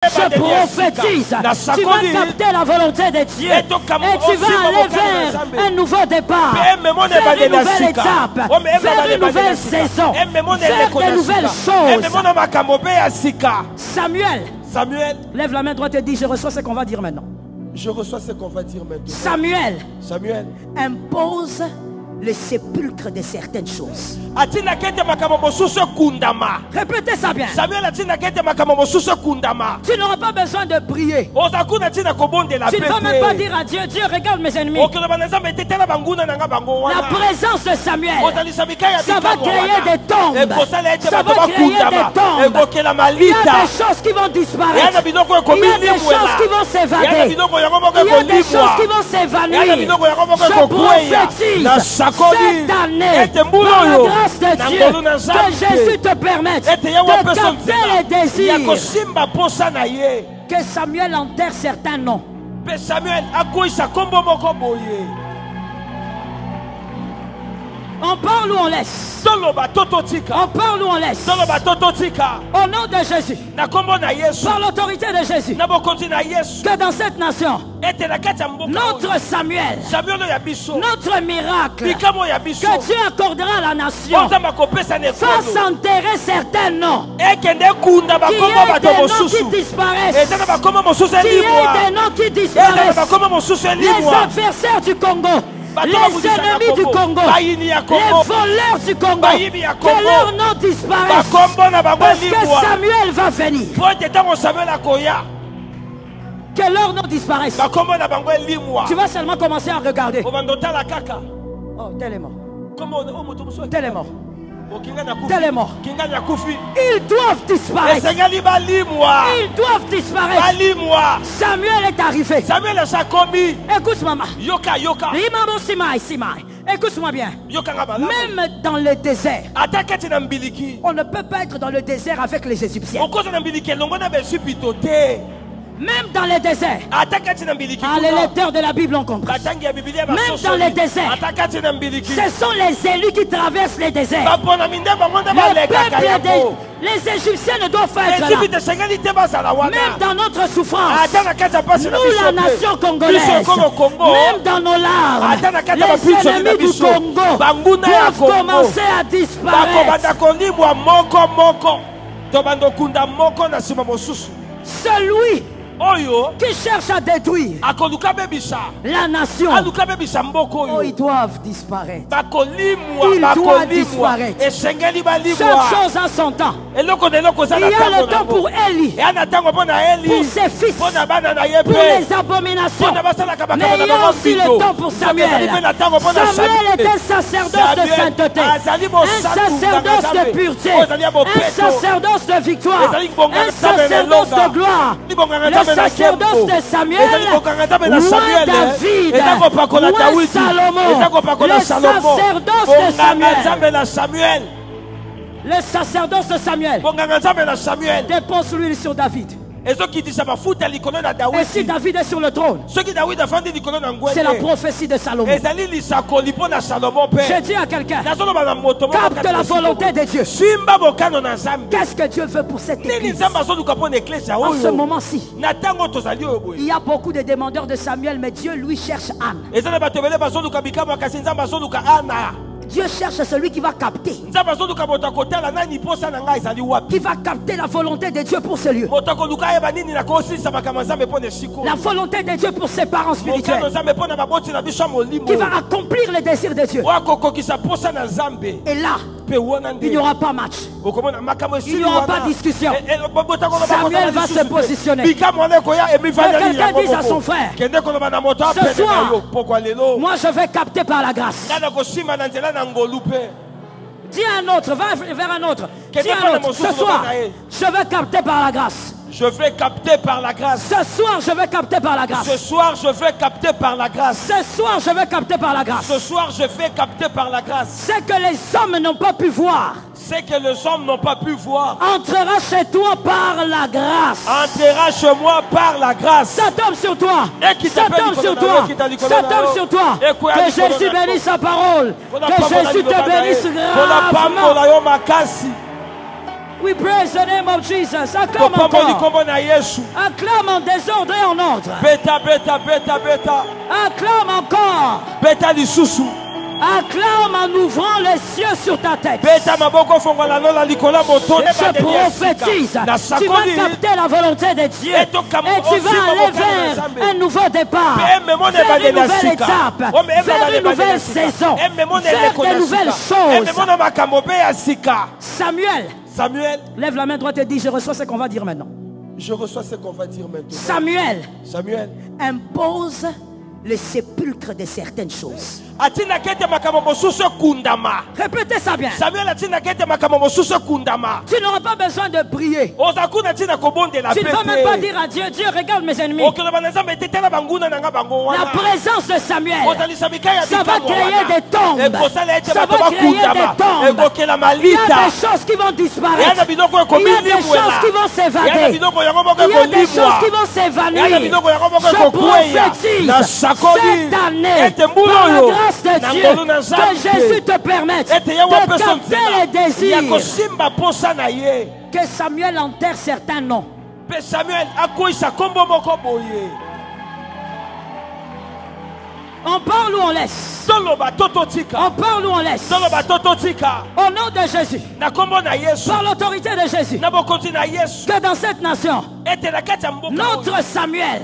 Je prophétise, tu vas capter la volonté de Dieu et tu vas aller vers un nouveau départ, vers une nouvelle étape, vers une nouvelle saison, vers de nouvelles choses. Samuel, lève la main droite et dis: je reçois ce qu'on va dire maintenant. Je reçois ce qu'on va dire maintenant. Samuel impose le sépulcre de certaines choses. Répétez ça bien. Tu n'auras pas besoin de prier. Tu ne vas même pas dire à Dieu: Dieu, regarde mes ennemis. La présence de Samuel, ça va créer des tombes. Ça va créer des tombes. Il y a des choses qui vont disparaître. Il y a des choses qui vont s'évader. Il y a des choses qui vont s'évanouir. Je prophétise cette année, par la grâce de Dieu, que Jésus te permette de capter les désirs. Que Samuel enterre certains noms. On parle ou on laisse? On parle ou on laisse? Au nom de Jésus, par l'autorité de Jésus, que dans cette nation, notre Samuel, notre miracle, que Dieu accordera à la nation, fasse enterrer certains noms. Qu'il y ait des noms qui disparaissent. Qu'il y ait des noms qui disparaissent. Les adversaires du Congo, les ennemis du Congo, les voleurs du Congo, que leur nom disparaisse, parce que Samuel va venir. Que leur nom disparaisse. Tu vas seulement commencer à regarder. Oh, tel est mort. Tel est mort. Tel est mort. Ils doivent disparaître. Ils doivent disparaître. Samuel est arrivé. Écoute maman. Écoute-moi bien. Même dans le désert, on ne peut pas être dans le désert avec les Égyptiens. Même dans les déserts, les lecteurs de la Bible ont compris. Même dans les déserts, ce sont les élus qui traversent les déserts. Le peuple les Égyptiens ne doivent pas être là. Même dans notre souffrance, nous la nation congolaise, même dans nos larmes, les ennemis du Congo doivent commencer à disparaître. Celui qui cherche à détruire la nation, ils doivent disparaître. Ils doivent disparaître. Chaque chose a son temps. Il y a le temps pour Élie, pour ses fils, pour les abominations. Mais il y a aussi le temps pour Samuel. Samuel était sacerdoce de sainteté, un sacerdoce de pureté, un sacerdoce de victoire, un sacerdoce de gloire. Le sacerdoce de Samuel, loin David, loin Salomon. Le sacerdoce de Samuel. Le sacerdoce de Samuel dépose l'huile sur David. Et si David est sur le trône, c'est la prophétie de Salomon. Je dis à quelqu'un: capte la volonté de Dieu. Qu'est-ce que Dieu veut pour cette église? En ce moment-ci, il y a beaucoup de demandeurs de Samuel, mais Dieu lui cherche Anne. Dieu cherche celui qui va capter. Qui va capter la volonté de Dieu pour ce lieu. La volonté de Dieu pour ses parents spirituels. Qui va accomplir les désirs de Dieu. Et là, il n'y aura pas match. Il n'y aura pas discussion. Samuel va se positionner. Quelqu'un dise à son frère: ce soir, moi je vais capter par la grâce. Dis à un autre, va vers un autre. Dis à un autre: ce soir, je vais capter par la grâce. Je vais capter par la grâce. Ce soir, je vais capter par la grâce. Ce soir, je vais capter par la grâce. Ce soir, je vais capter par la grâce. Ce soir, je vais capter par la grâce. Ce que les hommes n'ont pas pu voir, ce que les hommes n'ont pas pu voir, entrera chez toi par la grâce. Entrera chez moi par la grâce. Ça tombe sur toi. Ça tombe sur toi. Ça tombe sur toi. Que Jésus bénisse sa parole. Que Jésus te bénisse gravement. We praise the name of Jesus. Acclame encore. Acclame en désordre et en ordre. Acclame encore. Acclame en ouvrant les cieux sur ta tête. Je prophétise. Tu vas capter la volonté de Dieu. Et tu vas aller vers un nouveau départ. Vers une nouvelle étape. Vers une nouvelle saison. Vers de nouvelles choses. Samuel, lève la main droite et dis, je reçois ce qu'on va dire maintenant. Je reçois ce qu'on va dire maintenant. Samuel impose le sépulcre de certaines choses. Répétez ça bien. Tu n'auras pas besoin de prier. Tu ne vas même pas dire à Dieu, Dieu regarde mes ennemis. La présence de Samuel, ça va créer des tombes. Ça va créer des tombes. Il y a des choses qui vont disparaître. Il y a des choses qui vont s'évader. Il y a des choses qui vont s'évanouir. Je prophétise cette année, par la grâce de Dieu, que Jésus te permette de capter les désirs. Que Samuel enterre certains noms. On parle ou on laisse? On parle ou on laisse? Au nom de Jésus, par l'autorité de Jésus, que dans cette nation, notre Samuel,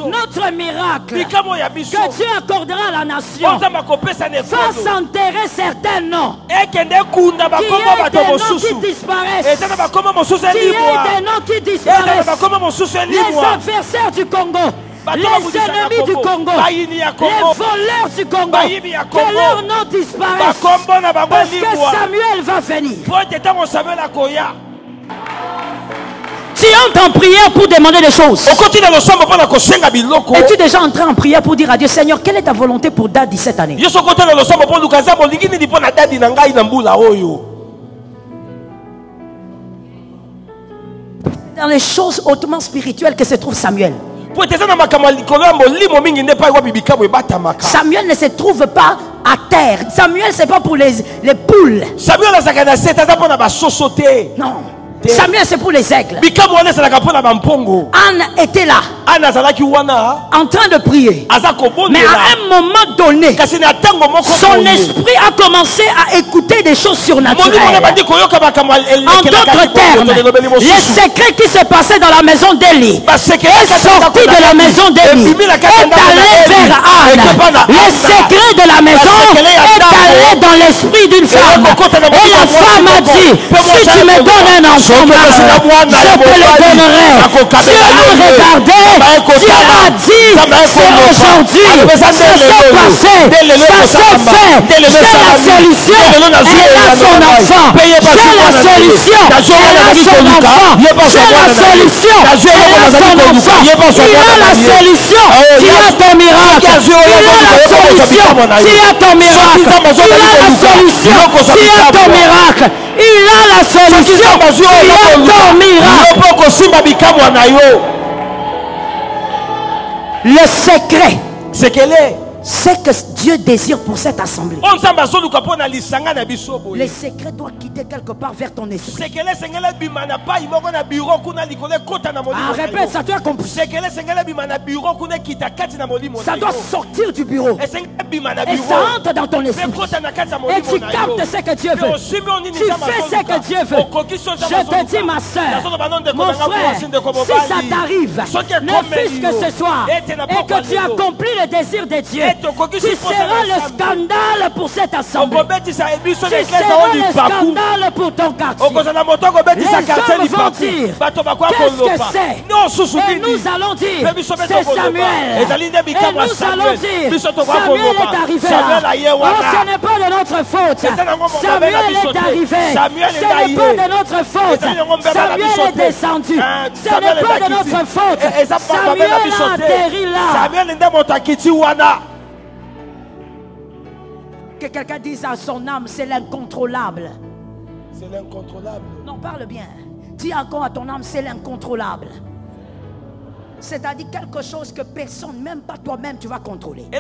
notre miracle, que Dieu accordera à la nation, fasse enterrer certains noms. Qu'il y ait des noms qui disparaissent. Qu'il y ait des noms qui disparaissent. Les adversaires du Congo, les ennemis du Congo, les voleurs du Congo, que leur nom disparaisse, parce que Samuel va venir. Tu entres en prière pour demander des choses. Es-tu déjà entré en prière pour dire à Dieu, Seigneur, quelle est ta volonté pour date 17 années? Dans les choses hautement spirituelles que se trouve Samuel. Samuel ne se trouve pas à terre. Samuel, c'est pas pour les poules. Non. Samuel, c'est pour les aigles. Anne était là, en train de prier. Mais à un moment donné, son esprit a commencé à écouter des choses surnaturelles. En d'autres termes, les secrets qui se passaient dans la maison d'Élie est sorti de la maison d'Élie, est allé vers Anne. Les secrets de la maison est allé dans l'esprit d'une femme. Et la femme a dit, si tu me donnes un enfant, je te le donnerai. Dieu a regardé, Dieu a dit, c'est aujourd'hui, ça s'est passé, ça s'est fait. J'ai la solution, elle a son enfant. J'ai la solution, elle a son enfant. J'ai la solution, elle a son enfant. Il a la solution, tu as ton miracle. Il a la solution, tu as ton miracle. Il a la solution, tu as ton miracle. Il a la solution, il a ton miracle. Le secret, c'est que Dieu désire pour cette assemblée. Le secret doit quitter quelque part vers ton esprit. Répète, ça tu as compris. Ça doit sortir du bureau. Et ça entre dans ton esprit. Et tu captes ce que Dieu veut. Tu fais ce que Dieu veut. Je te dis, ma soeur, mon frère, si ça t'arrive, ne fût-ce que ce soir, et que tu accomplis le désir de Dieu, tu seras le scandale pour cette assemblée. Tu seras le scandale pour ton quartier. Les hommes vont dire, qu'est-ce que c'est? Et nous allons dire, c'est Samuel. Et nous allons dire, Samuel est arrivé là. Oh, ce n'est pas de notre faute. Samuel est arrivé. Ce n'est pas de notre faute. Samuel est descendu. Ce n'est pas de notre faute. Samuel a atterri là. Que quelqu'un dise à son âme, c'est l'incontrôlable. C'est l'incontrôlable. Non, parle bien. Dis encore à ton âme, c'est l'incontrôlable. C'est-à-dire quelque chose que personne, même pas toi-même, tu vas contrôler. Tu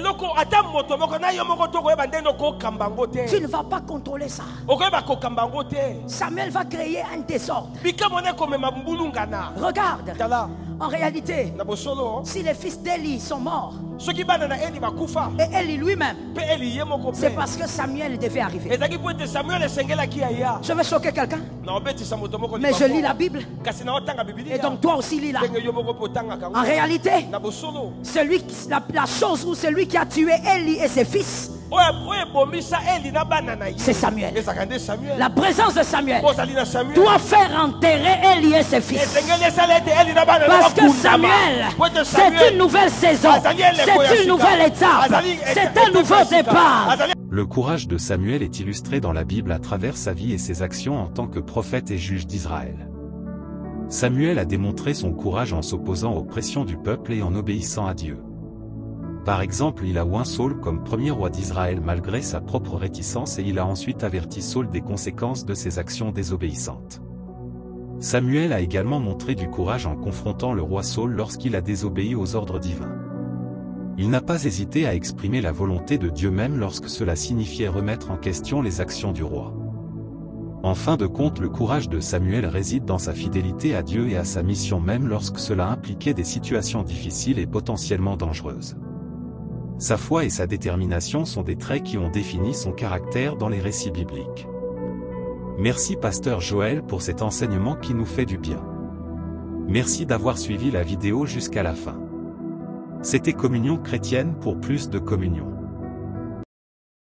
ne vas pas contrôler ça. Samuel va créer un désordre. Regarde. En réalité, si les fils d'Élie sont morts, et Élie lui-même, c'est parce que Samuel devait arriver. Je vais choquer quelqu'un, mais je lis la Bible, et donc toi aussi lis-la. En réalité, la chose ou celui qui a tué Élie et ses fils, c'est Samuel. La présence de Samuel doit faire enterrer Élie et ses fils. Parce que Samuel, c'est une nouvelle saison, c'est une nouvelle étape, c'est un nouveau départ. Le courage de Samuel est illustré dans la Bible à travers sa vie et ses actions en tant que prophète et juge d'Israël. Samuel a démontré son courage en s'opposant aux pressions du peuple et en obéissant à Dieu. Par exemple, il a oint Saul comme premier roi d'Israël malgré sa propre réticence et il a ensuite averti Saul des conséquences de ses actions désobéissantes. Samuel a également montré du courage en confrontant le roi Saul lorsqu'il a désobéi aux ordres divins. Il n'a pas hésité à exprimer la volonté de Dieu même lorsque cela signifiait remettre en question les actions du roi. En fin de compte, le courage de Samuel réside dans sa fidélité à Dieu et à sa mission même lorsque cela impliquait des situations difficiles et potentiellement dangereuses. Sa foi et sa détermination sont des traits qui ont défini son caractère dans les récits bibliques. Merci Pasteur Joël pour cet enseignement qui nous fait du bien. Merci d'avoir suivi la vidéo jusqu'à la fin. C'était Communion chrétienne pour plus de communion.